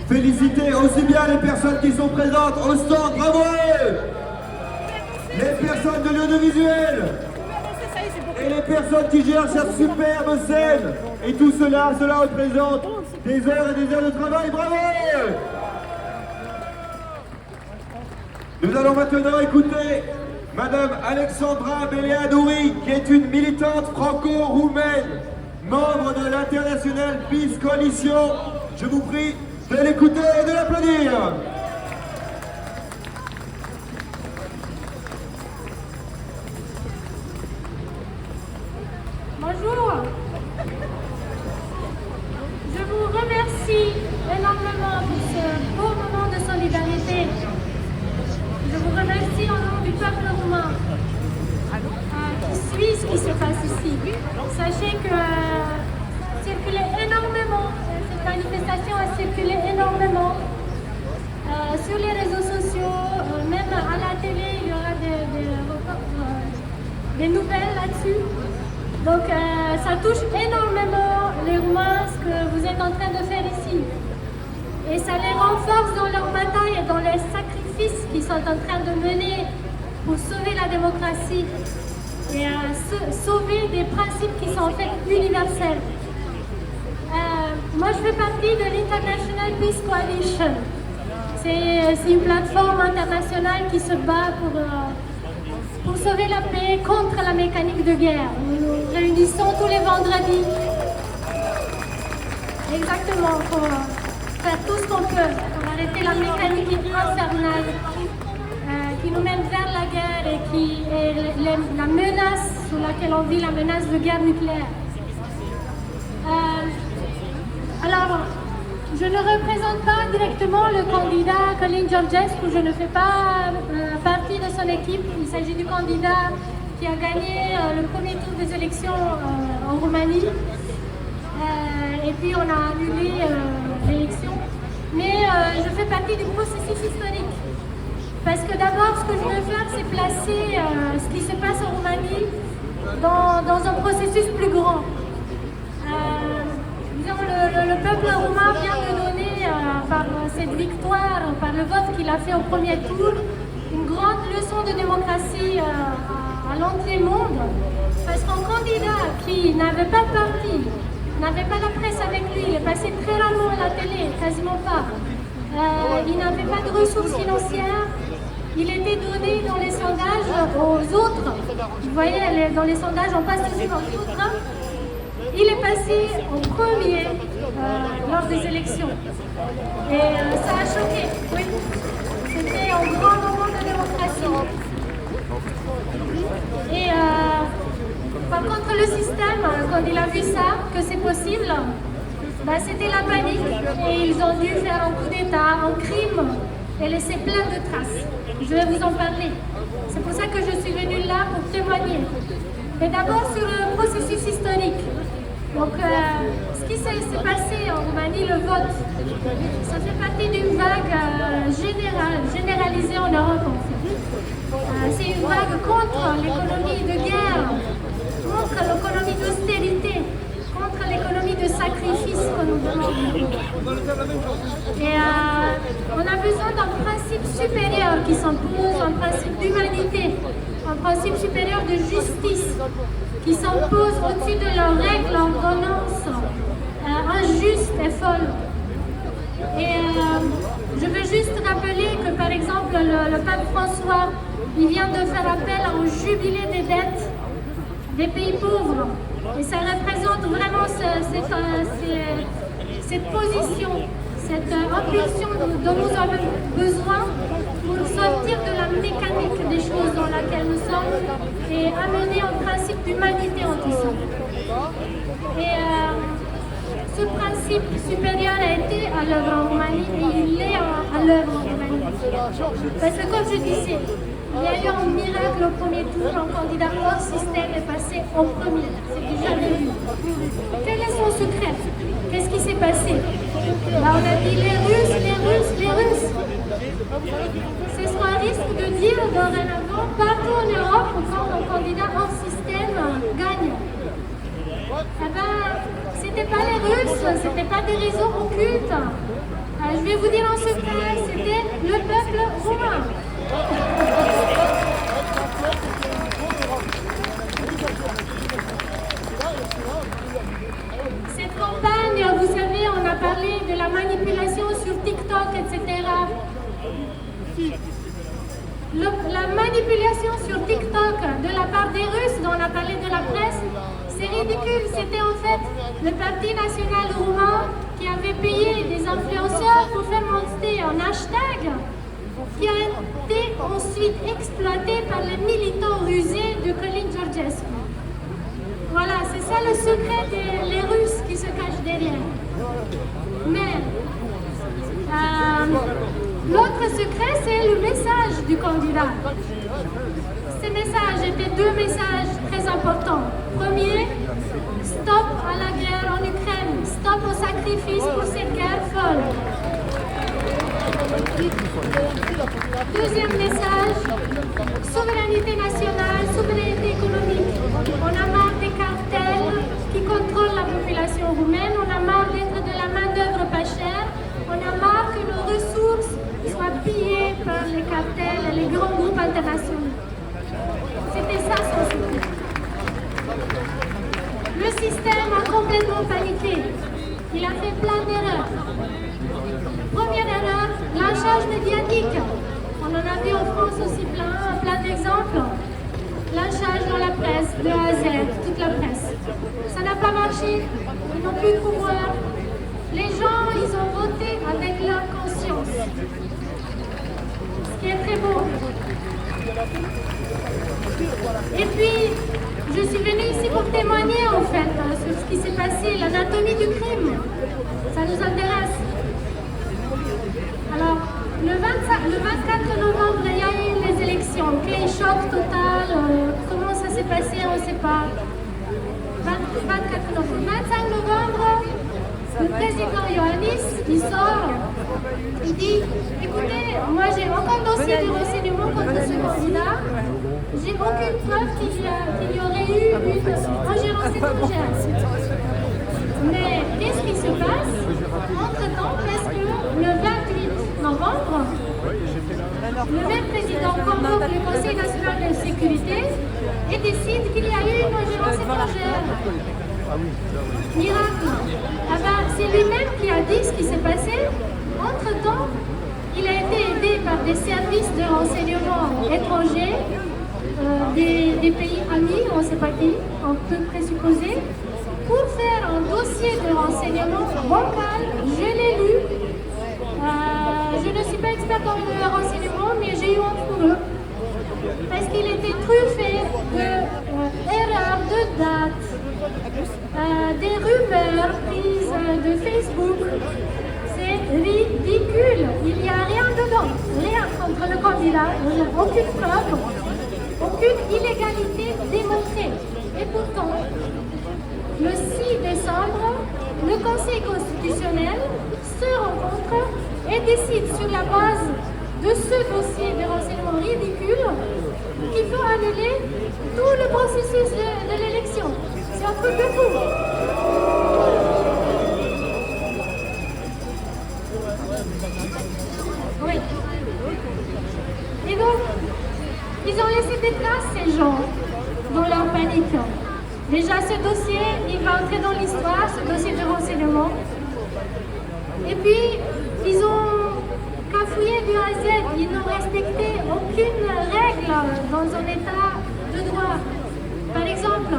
féliciter aussi bien les personnes qui sont présentes au stand, bravo à eux, les personnes de l'audiovisuel et les personnes qui gèrent cette superbe scène. Et tout cela représente des heures et des heures de travail, bravo à eux. Nous allons maintenant écouter Madame Alexandra Beleadouri, qui est une militante franco-roumaine, membre de l'internationale Peace Coalition. Je vous prie de l'écouter et de l'applaudir. Bonjour. Je vous remercie énormément pour ce beau moment de solidarité. Je vous remercie au nom du peuple roumain qui suit ce qui se passe ici. Sachez que circulait énormément, cette manifestation a circulé énormément sur les réseaux sociaux, même à la télé, il y aura des nouvelles là-dessus. Donc ça touche énormément les Roumains, ce que vous êtes en train de faire ici. Et ça les renforce dans leur bataille et dans les sacrifices qu'ils sont en train de mener pour sauver la démocratie et sauver des principes qui sont en fait universels. Moi, je fais partie de l'International Peace Coalition. C'est une plateforme internationale qui se bat pour sauver la paix contre la mécanique de guerre. Nous nous réunissons tous les vendredis. Exactement, pour faire tout ce qu'on peut pour arrêter la mécanique infernale qui nous mène vers la guerre et qui est la menace sous laquelle on vit, la menace de guerre nucléaire. Alors, je ne représente pas directement le candidat Călin Georgescu, je ne fais pas partie de son équipe. Il s'agit du candidat qui a gagné le premier tour des élections en Roumanie. Et puis on a annulé l'élection. Mais je fais partie du processus historique. Parce que d'abord, ce que je veux faire, c'est placer ce qui se passe en Roumanie dans un processus plus grand. Le peuple roumain vient de donner, par cette victoire, par le vote qu'il a fait au premier tour, une grande leçon de démocratie à l'entier monde. Parce qu'un candidat qui n'avait pas de parti, n'avait pas la presse avec lui, il est passé très rarement à la télé, quasiment pas. Il n'avait pas de ressources financières. Il était donné dans les sondages aux autres. Vous voyez, dans les sondages, on passe toujours aux autres. Il est passé en premier lors des élections. Et ça a choqué, oui. C'était un grand moment de démocratie. Et par contre, le système, quand il a vu ça, que c'est possible, bah, c'était la panique. Et ils ont dû faire un coup d'État, un crime, et laisser plein de traces. Je vais vous en parler. C'est pour ça que je suis venue là pour témoigner. Mais d'abord sur le processus historique. Donc, ce qui s'est passé en Roumanie, le vote, ça fait partie d'une vague généralisée en Europe. En fait. C'est une vague contre l'économie de guerre, contre l'économie d'austérité, contre l'économie de sacrifice que nous demandons. Et on a besoin d'un principe supérieur qui s'impose, un principe d'humanité, un principe supérieur de justice qui s'impose au-dessus de leurs règles, ordonnances injustes et folles. Et je veux juste rappeler que par exemple le pape François, il vient de faire appel au jubilé des dettes des pays pauvres. Et ça représente vraiment cette position, cette impulsion dont nous avons besoin pour sortir de la mécanique des choses dans laquelle nous sommes et amener un principe d'humanité en tout ça. Et ce principe supérieur a été à l'œuvre en Roumanie et il est à l'œuvre en Roumanie. Parce que comme je disais, il y a eu un miracle au premier tour, un candidat hors système est passé en premier. C'est jamais vu. Quel est son secret? Qu'est-ce qui s'est passé? Bah, on a dit les Russes. Ce sera un risque de dire dorénavant, partout en Europe, quand un candidat hors système gagne. Eh ben, c'était pas les Russes, c'était pas des réseaux occultes. Je vais vous dire en secret, c'était le peuple roumain. Cette campagne, vous savez, on a parlé de la manipulation sur TikTok, etc. La manipulation sur TikTok de la part des Russes, dont on a parlé de la presse, c'est ridicule. C'était en fait le Parti national roumain qui avait payé des influenceurs pour faire monter un hashtag qui a été ensuite exploité par les militants rusés de Colin Georgescu. Voilà, c'est ça le secret des Russes qui se cachent derrière. Mais l'autre secret, c'est le message du candidat. Ces messages étaient deux messages très importants. Premier, stop à la guerre en Ukraine, stop au sacrifice pour cette guerre folle. Deuxième message, souveraineté nationale, souveraineté économique. On a marre des cartels qui contrôlent la population roumaine, on a marre d'être de la main-d'œuvre pas chère, on a marre que nos ressources soient pillées par les cartels et les grands groupes internationaux. C'était ça son secret. Le système a complètement paniqué. Il a fait plein d'erreurs. Première erreur, lynchage médiatique. On en a vu en France aussi plein d'exemples. Lynchage dans la presse, de A à Z, toute la presse. Ça n'a pas marché, ils n'ont plus de pouvoir. Les gens, ils ont voté avec leur conscience. Ce qui est très beau. Et puis, je suis venue ici pour témoigner en fait sur ce qui s'est passé, l'anatomie du crime. Ça nous intéresse. Alors, le 24 novembre, il y a eu les élections. Quel choc total, comment ça s'est passé, on ne sait pas. 24 novembre. 25 novembre, le président Iohannis, il sort, il dit, écoutez, moi j'ai aucun dossier de renseignement contre ce candidat, j'ai aucune preuve qu'il y aurait eu une ingérence étrangère. Mais qu'est-ce qui se passe entre-temps, parce que le 28 novembre, le même président convoque le Conseil national de sécurité et décide qu'il y a eu une ingérence étrangère. Miracle. Ah ben, c'est lui-même qui a dit ce qui s'est passé. Entre-temps, il a été aidé par des services de renseignement étrangers, des pays amis, on ne sait pas qui, on peut présupposer, pour faire un dossier de renseignement bancal. Je l'ai lu. Je ne suis pas experte en renseignement, mais j'ai eu honte pour eux. Parce qu'il était truffé d'erreurs de date, des rumeurs prises de Facebook. C'est ridicule. Il n'y a rien dedans. Rien contre le candidat. Aucune preuve, aucune illégalité démontrée. Et pourtant, le 6 décembre, le Conseil constitutionnel se rencontre et décide sur la base de ce dossier de renseignement ridicule qu'il faut annuler tout le processus de l'élection. C'est un truc de fou. Oui. Et donc, ils ont laissé des traces, ces gens, dans leur panique. Déjà, ce dossier, il va entrer dans l'histoire, ce dossier de renseignement. Et puis, ils ont cafouillé du A à Z, ils n'ont respecté aucune règle dans un état de droit. Par exemple,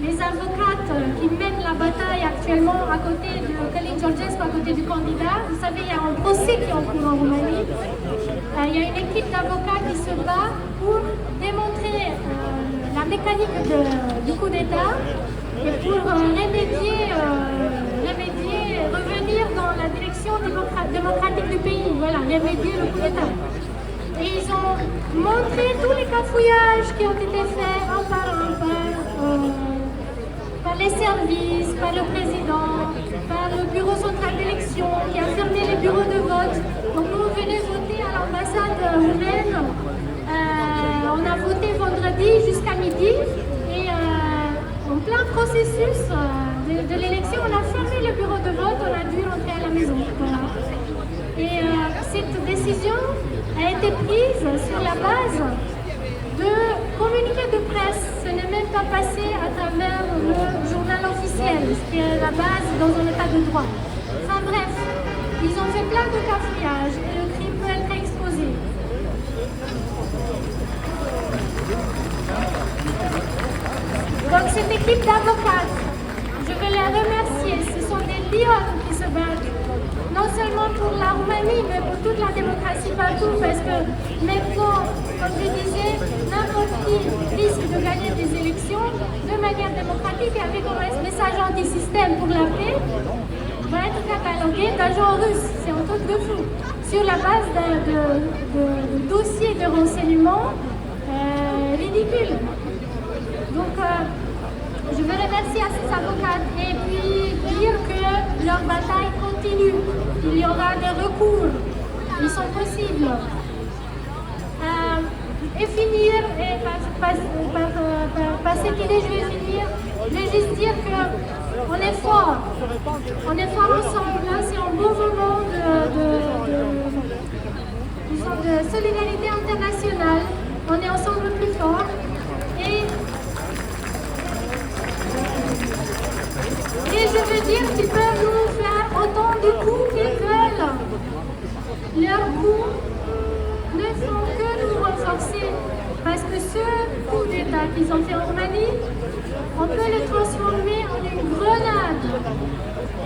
les avocates qui mènent la bataille actuellement à côté de Colin Georgescu, à côté du candidat, vous savez, il y a un procès qui est en cours en Roumanie. Il y a une équipe d'avocats qui se bat pour démontrer la mécanique du coup d'État et pour revenir dans la direction démocratique du pays, voilà, remédier le coup d'État. Et ils ont montré tous les cafouillages qui ont été faits un par les services, par le président, par le bureau central d'élection qui a fermé les bureaux de vote. Donc nous, on venait voter à l'ambassade roumaine. On a voté vendredi jusqu'à midi et on plein processus de l'élection, on a fermé le bureau de vote, on a dû rentrer à la maison. Voilà. Et cette décision a été prise sur la base de communiqués de presse. Ce n'est même pas passé à travers le journal officiel, ce qui est la base dans un état de droit. Enfin bref, ils ont fait plein de cafouillages et le crime peut être exposé. Donc cette équipe d'avocates, je veux les remercier. Ce sont des lions qui se battent, non seulement pour la Roumanie, mais pour toute la démocratie partout, parce que maintenant, comme je disais, n'importe qui risque de gagner des élections de manière démocratique et avec un message anti-système pour la paix, va être catalogué d'agent russe. C'est un truc de fou. Sur la base de dossiers de renseignement ridicules. Donc, je veux remercier à ces avocates et puis dire que leur bataille continue. Il y aura des recours. Ils sont possibles. Et finir, et par cette idée, je vais finir. Je vais juste dire qu'on est fort. On est fort ensemble. Là, c'est un beau moment de solidarité internationale. On est ensemble plus fort. Et je veux dire qu'ils peuvent nous faire autant de coups qu'ils veulent. Leurs coups ne font que nous renforcer. Parce que ce coup d'État qu'ils ont fait en Roumanie, on peut le transformer en une grenade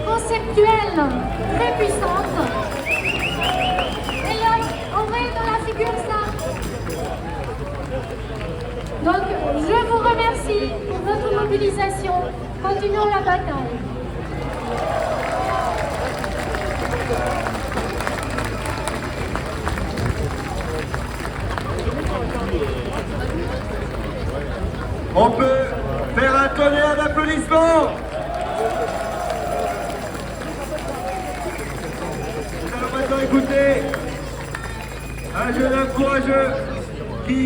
conceptuelle très puissante. Et là, on va dans la figure ça. Donc, je vous remercie pour votre mobilisation. Continuons la bataille. On peut faire un tonnerre d'applaudissements. Nous allons maintenant écouter un jeune homme courageux qui